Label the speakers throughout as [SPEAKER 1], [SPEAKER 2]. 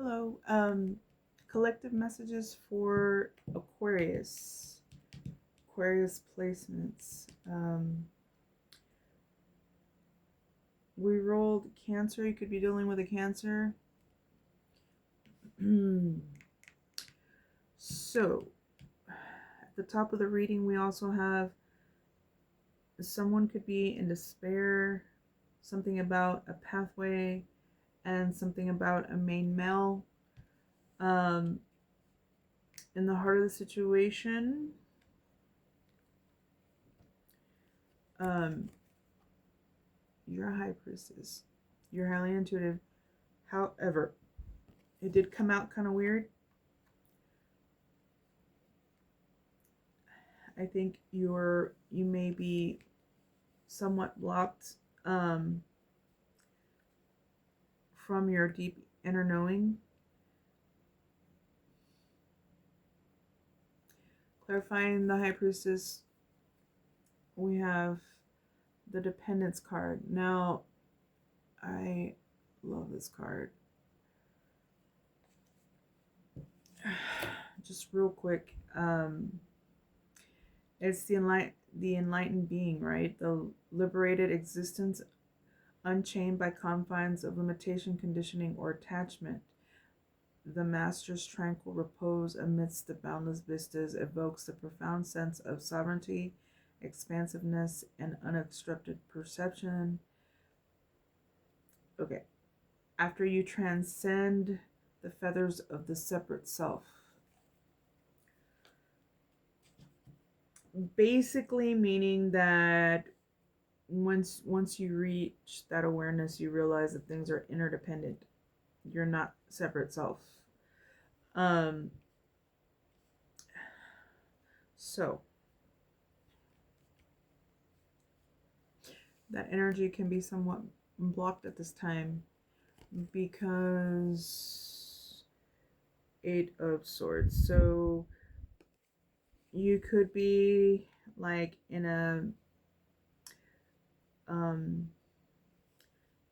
[SPEAKER 1] Hello. Collective messages for Aquarius. Aquarius placements. We rolled Cancer. You could be dealing with a Cancer. So, at the top of the reading, we also have someone could be in despair, something about a pathway, and something about a main male. In the heart of the situation, you're a high priestess. You're highly intuitive. However, it did come out kind of weird. I think you may be somewhat blocked from your deep inner knowing. Clarifying the high priestess, we have the dependence card. Now, I love this card. Just real quick, it's the enlightened being, right? The liberated existence, unchained by confines of limitation, conditioning, or attachment. The master's tranquil repose amidst the boundless vistas evokes the profound sense of sovereignty, expansiveness, and unobstructed perception. Okay. After you transcend the feathers of the separate self. Basically meaning that once you reach that awareness, you realize that things are interdependent. You're not separate self. So that energy can be somewhat blocked at this time because 8 of Swords. So you could be like in a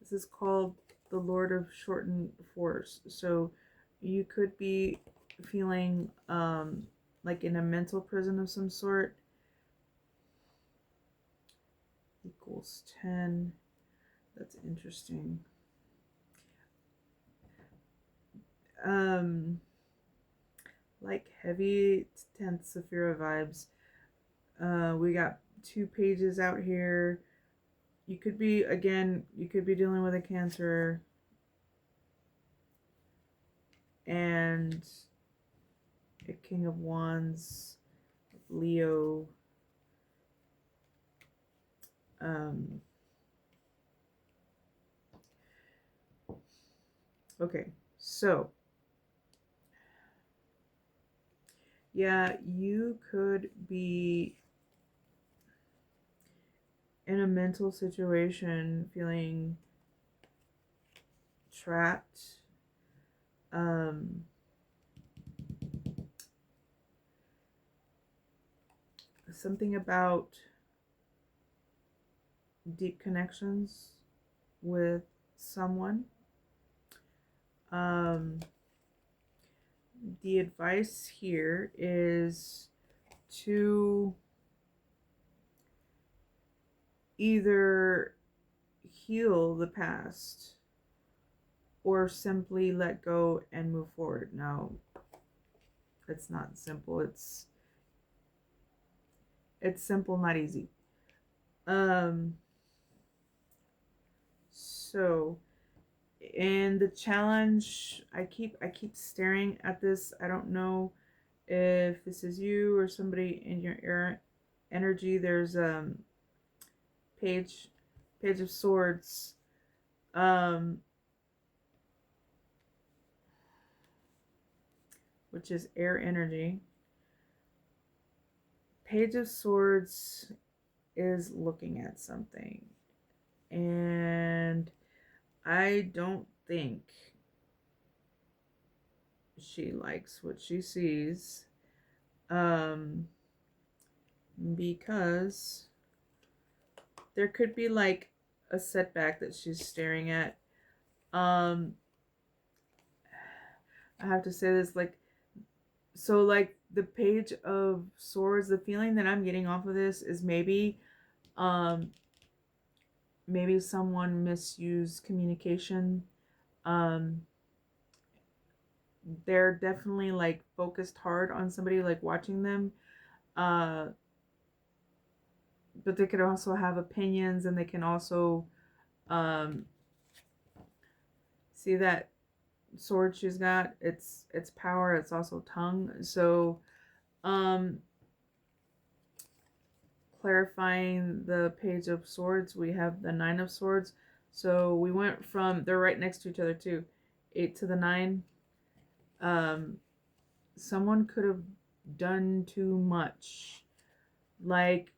[SPEAKER 1] this is called the Lord of Shortened Force. So you could be feeling like in a mental prison of some sort. Equals 10. That's interesting. Like heavy 10th Saphira vibes. We got 2 pages out here. You could be dealing with a Cancer and a King of Wands, Leo. Okay, so yeah, you could be in a mental situation feeling trapped. Something about deep connections with someone. The advice here is to either heal the past or simply let go and move forward. Now, it's not simple. It's simple, not easy. So in the challenge, I keep staring at this. I don't know if this is you or somebody in your energy. There's page of Swords, which is air energy. Page of Swords is looking at something, and I don't think she likes what she sees, because there could be like a setback that she's staring at. I have to say this, like, so like the Page of Swords, the feeling that I'm getting off of this is um maybe someone misused communication. um they're definitely like focused hard on somebody, like watching them, uh but they could also have opinions, and they can also um see that sword she's got, it's power, it's also tongue. So um clarifying the Page of Swords, we have the Nine of Swords. So we went from, they're right next to each other too, 8 to the 9. um Someone could have done too much, like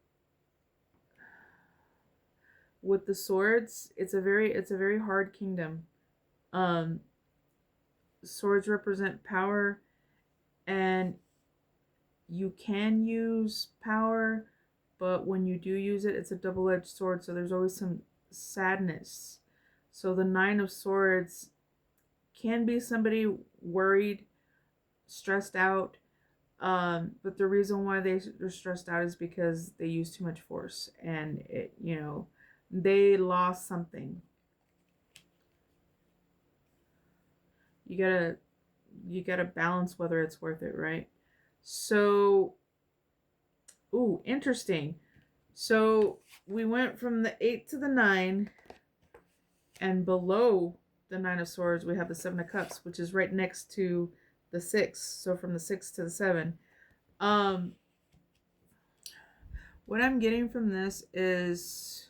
[SPEAKER 1] with the swords. It's a very hard kingdom. um Swords represent power, and you can use power, but when you do use it, it's a double-edged sword, so there's always some sadness. So the Nine of Swords can be somebody worried, stressed out, but the reason why they're stressed out is because they use too much force, and they lost something. You gotta balance whether it's worth it, right? So, ooh, interesting. So we went from the 8 to the 9, and below the Nine of Swords we have the Seven of Cups, which is right next to the 6. So from the 6 to the 7. Um, what I'm getting from this is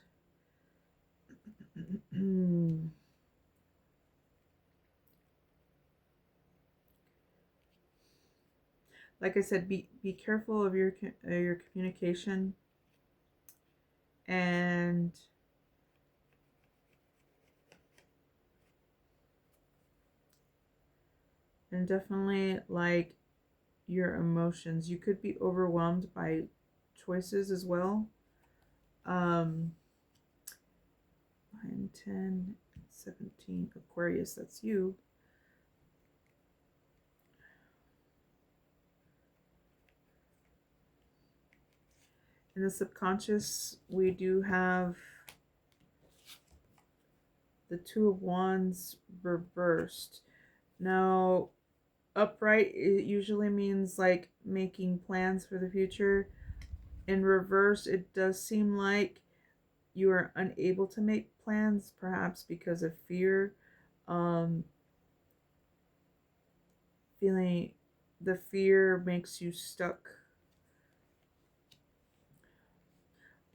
[SPEAKER 1] like I said, be careful of your communication, and definitely like your emotions. You could be overwhelmed by choices as well. 9, 10, 17, Aquarius, that's you. In the subconscious, we do have the Two of Wands reversed. Now, upright, it usually means like making plans for the future. In reverse, it does seem like you are unable to make plans, perhaps because of fear. Um, Feeling the fear makes you stuck,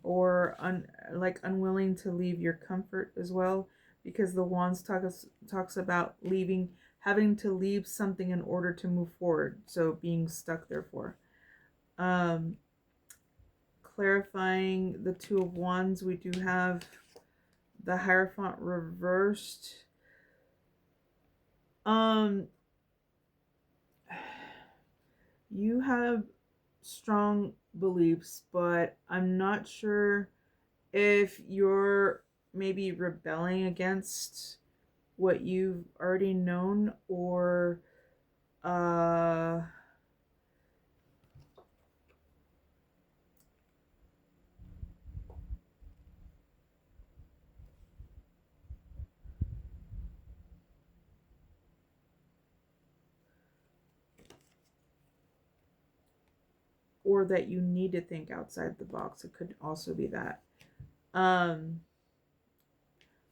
[SPEAKER 1] or like unwilling to leave your comfort as well, because the Wands talks about having to leave something in order to move forward. So being stuck, therefore. Um, Clarifying the Two of Wands, we do have the Hierophant reversed. Um, you have strong beliefs, but I'm not sure if you're maybe rebelling against what you've already known, uh or that you need to think outside the box. It could also be that. um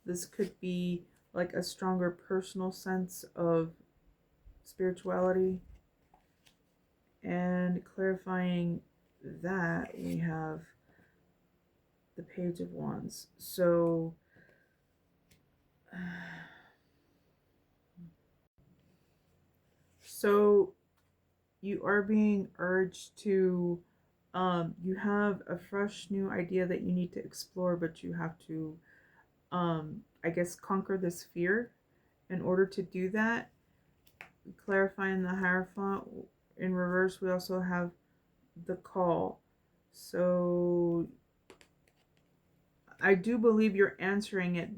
[SPEAKER 1] this could be like a stronger personal sense of spirituality. And clarifying that, we have the Page of Wands. So you are being urged to, you have a fresh new idea that you need to explore, but you have to, I guess, conquer this fear. In order to do that, clarifying the Hierophant in reverse, we also have the Call. So I do believe you're answering it, but